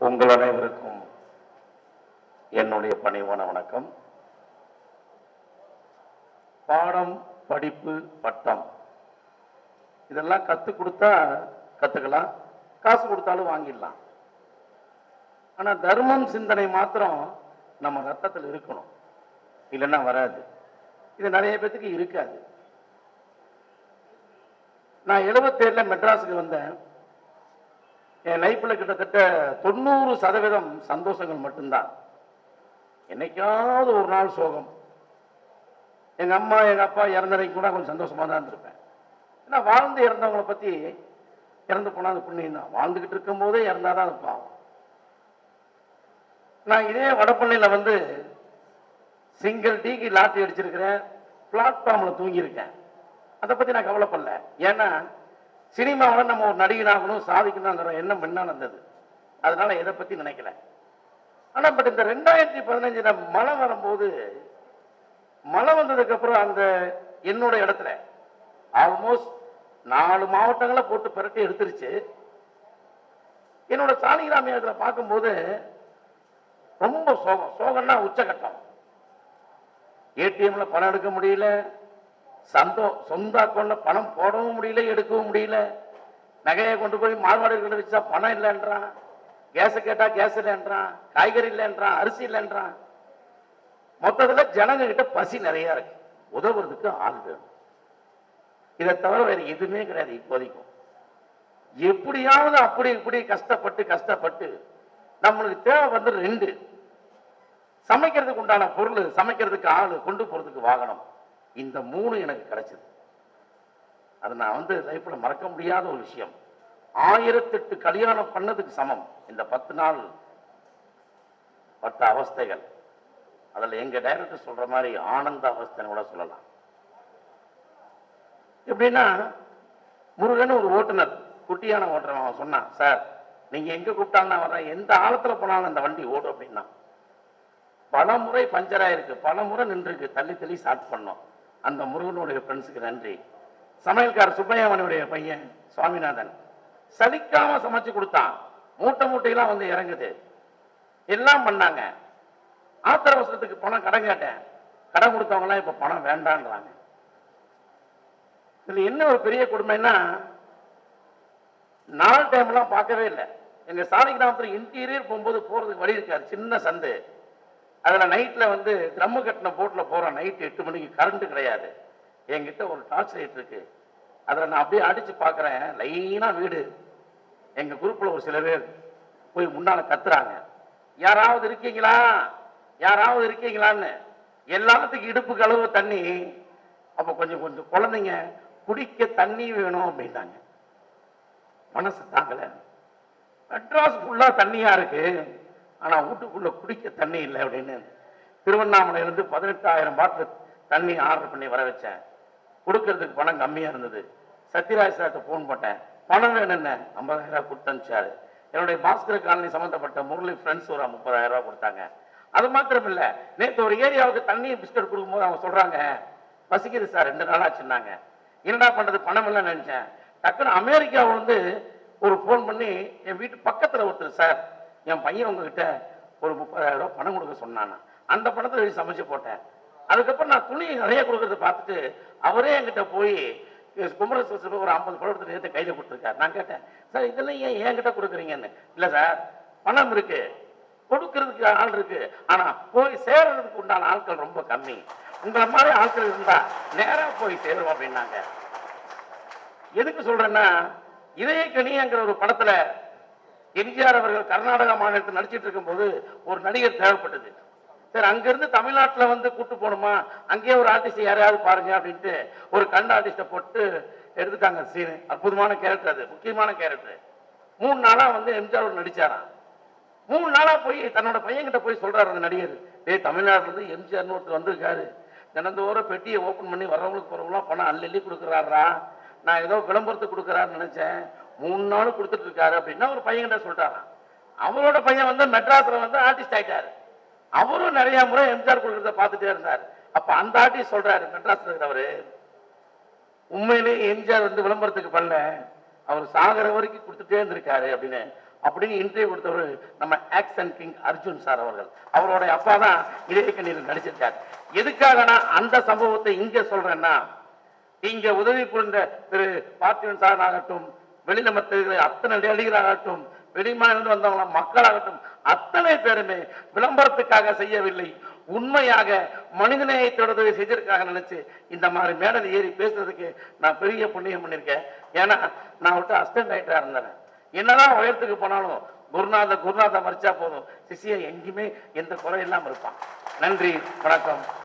உங்கள் அனைவருக்கும் என்னுடைய பணிவான வணக்கம். பாடம், படிப்பு, பட்டம் இதெல்லாம் கற்றுக் கொடுத்தா கற்றுக்கலாம், காசு கொடுத்தாலும் வாங்கிடலாம். ஆனால் தர்மம், சிந்தனை மாத்திரம் நம்ம ரத்தத்தில் இருக்கணும், இல்லைன்னா வராது. இது நிறைய பேத்துக்கு இருக்காது. நான் 77 மெட்ராஸுக்கு வந்தேன். என் லைஃப்ல கிட்டத்தட்ட 90% சந்தோஷங்கள் மட்டும்தான். என்னைக்காவது ஒரு நாள் சோகம். எங்க அம்மா எங்க அப்பா இறந்தனைக்கு கூட கொஞ்சம் சந்தோஷமா தான் இருந்திருப்பேன். ஏன்னா வாழ்ந்து இறந்தவங்களை பத்தி, இறந்து போனா அது புண்ணியம் தான். வாழ்ந்துகிட்டு இருக்கும் போதே இறந்தாதான் அது பாவம். நான் இதே வடப்பள்ளியில வந்து சிங்கிள் டீக்கு லாட்டரி அடிச்சிருக்கிறேன், பிளாட்ஃபார்ம்ல தூங்கியிருக்கேன். அதை பத்தி நான் கவலைப்படல. ஏன்னா சினிமாவில் நம்ம ஒரு நடிகனாகணும், சாதிக்கணுங்கிற எண்ணம் முன்னாள் இருந்தது. அதனால இதை பத்தி நினைக்கல. ஆனா பட் இந்த 2015 மழை வரும்போது, மழை வந்ததுக்கு அப்புறம் அந்த என்னோட இடத்துல ஆல்மோஸ்ட் 4 மாவட்டங்களை போட்டு பிரட்டி எடுத்துருச்சு. என்னோட சாலிகிராமியத்தில் பார்க்கும்போது ரொம்ப சோகம். சோகம்னா உச்சகட்டம். ஏடிஎம்ல பணம் எடுக்க முடியல, சொந்த அக்கௌண்ட்ல பணம் போடவும் முடியல, எடுக்கவும் முடியல. நகையை கொண்டு போய் மார்வாடிகளை வச்சா பணம் இல்லைன்றான், கேஸ் கேட்டா கேஸ் இல்லைன்றான், காய்கறி இல்லைன்றான், அரிசி இல்லைன்றான். மொத்தத்துல ஜனங்க கிட்ட பசி நிறைய இருக்கு, உதவுறதுக்கு ஆள் வேணும். இதை தவிர வேற எதுவுமே கிடையாது இப்போதைக்கும். எப்படியாவது அப்படி இப்படி கஷ்டப்பட்டு நம்மளுக்கு தேவை வந்து 2: சமைக்கிறதுக்கு உண்டான பொருள், சமைக்கிறதுக்கு ஆளு, கொண்டு போறதுக்கு வாகனம். இந்த 3 எனக்கு கிடைச்சது. அது நான் வந்து லைஃப்ல மறக்க முடியாத ஒரு விஷயம். 1008 கல்யாணம் பண்ணதுக்கு சமம் இந்த 10 நாள் பட்ட அவஸ்தைகள். அதுல எங்க டைரக்டர் சொல்ற மாதிரி ஆனந்த அவஸ்தைன்னு கூட சொல்லலாம். எப்படின்னா, முருகன் ஒரு ஓட்டுநர், குட்டியான ஓட்டுநர், அவன் சொன்னான், சார் நீங்க எங்க கூப்பிட்டாலும் வர்றேன், எந்த ஆழத்துல போனாலும் அந்த வண்டி ஓடும் அப்படின்னா. பல முறை பஞ்சர் ஆயிருக்கு, பல முறை நின்றுருக்கு, தள்ளி ஸ்டார்ட் பண்ணோம். அந்த முருகனுடைய ஃப்ரெண்ட்ஸுக்கு நன்றி. சமையல்கார சுப்பையாமனுடைய பையன் சுவாமிநாதன் சலிக்காம சமைச்சு கொடுத்தான். மூட்டையெல்லாம் வந்து இறங்குது, எல்லாம் பண்ணாங்க. ஆத்திர அவசரத்துக்கு பணம் கடன் கேட்டேன், கடன் கொடுத்தவங்க எல்லாம் இப்ப பணம் வேண்டான்றாங்க. இதுல என்ன ஒரு பெரிய கொடுமைன்னா, நாள் டைம் எல்லாம் பார்க்கவே இல்லை. எங்க சாலிகிராமத்துல இன்டீரியர் போகும்போது போறதுக்கு வழி இருக்காது, சின்ன சந்து. அதுல நைட்ல வந்து ட்ரம்மு கட்டின போட்ல போறோம். நைட் 8 மணிக்கு கரண்ட் கிடையாது. என்கிட்ட ஒரு டார்ச் லைட் இருக்கு, அதுல நான் அப்படியே அடிச்சு பாக்குறேன். லைனா வீடு. எங்க குரூப்ல ஒரு சில பேர் போய் முன்னால கத்துறாங்க, யாராவது இருக்கீங்களா, யாராவது இருக்கீங்களான்னு. எல்லாத்துக்கும் இடுப்புக்கு அளவு தண்ணி. அப்ப கொஞ்சம் குழந்தைங்க குடிக்க தண்ணி வேணும் அப்படின்னாங்க. மனசு தாங்கல. மெட்ராஸ் ஃபுல்லா தண்ணியா இருக்கு, ஆனா வீட்டுக்குள்ள குடிக்க தண்ணி இல்லை அப்படின்னு திருவண்ணாமலையிலிருந்து 18,000 பாட்டில் தண்ணி ஆர்டர் பண்ணி வர வச்சேன். கொடுக்கறதுக்கு பணம் கம்மியா இருந்தது. சத்யராஜ் சார்ட்ட போன் போட்டேன், பணம் வேணும்னு 50,000 கொடுத்து அனுப்பிச்சாரு. என்னுடைய பாஸ்கர் காலனி சம்பந்தப்பட்ட முரளி ஃப்ரெண்ட்ஸ் ஒரு 30,000 கொடுத்தாங்க. அது மாத்திரம் இல்ல, நேற்று ஒரு ஏரியாவுக்கு தண்ணி பிஸ்கட் கொடுக்கும்போது அவங்க சொல்றாங்க, பசிக்குது சார் 2 நாள் ஆச்சுன்னாங்க. என்னடா பண்றது, பணம் இல்லைன்னு நினைச்சேன். டக்குன்னு அமெரிக்காவில இருந்து ஒரு போன் பண்ணி, என் வீட்டு பக்கத்துல ஒருத்தர், சார் என் பையன் உங்ககிட்ட ஒரு 30,000 பணம் கொடுக்க சொன்னான், அந்த பணத்தை எழுதி சமைச்சு போட்டேன். அதுக்கப்புறம் நான் துணி நிறைய கொடுக்கறத பார்த்துட்டு அவரே என்கிட்ட போய் குமரேஸ்வரர் ஒரு 50 பழம் எடுத்து நேற்று கையில கொடுத்துருக்காரு. நான் கேட்டேன், சார் இதெல்லாம் ஏன் என்கிட்ட கொடுக்குறீங்கன்னு. இல்லை சார், பணம் இருக்கு, கொடுக்கறதுக்கு ஆள் இருக்கு, ஆனா போய் சேர்றதுக்கு உண்டான ஆட்கள் ரொம்ப கம்மி. உங்களை மாதிரி ஆட்கள் இருந்தா நேரா போய் சேருவோம் அப்படின்னாங்க. எதுக்கு சொல்றேன்னா, இதயக்கனிங்கிற ஒரு படத்துல எம்ஜிஆர் அவர்கள் கர்நாடகா மாநிலத்தில் நடிச்சிட்டு இருக்கும் போது ஒரு நடிகர் தேவைப்பட்டது. சார் அங்கிருந்து தமிழ்நாட்டில் வந்து கூட்டு போகணுமா, அங்கேயே ஒரு ஆர்டிஸ்ட் யாரையாவது பாருங்க அப்படின்ட்டு ஒரு கண்ட ஆர்டிஸ்ட போட்டு எடுத்துட்டாங்க சீனு. அற்புதமான கேரக்டர், அது முக்கியமான கேரக்டர். 3 நாளா வந்து எம்ஜிஆர் நடிச்சாராம். 3 நாளா போய் தன்னோட பையன்கிட்ட போய் சொல்றாரு அந்த நடிகர், தமிழ்நாட்டுல இருந்து எம்ஜிஆர் ஒருத்தர் வந்திருக்காரு, தினந்தோறும் பெட்டியை ஓபன் பண்ணி வர்றவங்களுக்கு போறவங்களாம் பணம் அள்ளி கொடுக்குறாரா, நான் ஏதோ விளம்பரத்துக்கு கொடுக்குறாருன்னு நினைச்சேன், 3 நாள் கொடுத்துட்டு இருக்காரு அப்படின்னா ஒரு பையன்கிட்ட சொல்றாராம். அவரோட பையன் வந்து மெட்ராஸ்ல வந்து ஆர்டிஸ்ட் ஆயிட்டாரு. அவரும் நிறைய முறை எம்ஜிஆர் கொடுக்கறத பார்த்துட்டே இருந்தார். அப்ப அந்த ஆர்டிஸ்ட் சொல்றாரு, மெட்ராஸ்ல இருக்கிறவரு, உண்மையிலேயே எம்ஜிஆர் வந்து விளம்பரத்துக்கு பண்ணல, அவர் சாகர வரைக்கும் கொடுத்துட்டே இருந்திருக்காரு அப்படின்னு. அப்படின்னு இன்டர்வியூ கொடுத்தவர் நம்ம ஆக்ஷன் கிங் அர்ஜுன் சார் அவர்கள். அவருடைய அப்பா தான் இதய கண்ணீர் நடிச்சிருக்கார். எதுக்காக நான் அந்த சம்பவத்தை இங்க சொல்றேன்னா, இங்க உதவி புரிந்த திரு பார்த்திபன் சார் ஆகட்டும், வெளிநமத்திற்கு அத்தனை நடிகராகட்டும், வெளிமாநிலம் வந்தவங்க மக்களாகட்டும், அத்தனை பேருமே விளம்பரத்துக்காக செய்யவில்லை, உண்மையாக மனிதநேயத்தோட செய்திருக்காக நினைச்சு இந்த மாதிரி மேடல் ஏறி பேசுறதுக்கு நான் பெரிய புண்ணியம் பண்ணியிருக்கேன். ஏன்னா நான் விட்டு அசிஸ்டன்ட் டைரக்டரா இருந்தேன். என்னதான் உயரத்துக்கு போனாலும் குருநாத மறிச்சா போதும், சிஷியை எங்கேயுமே எந்த குறை இல்லாம இருப்பான். நன்றி, வணக்கம்.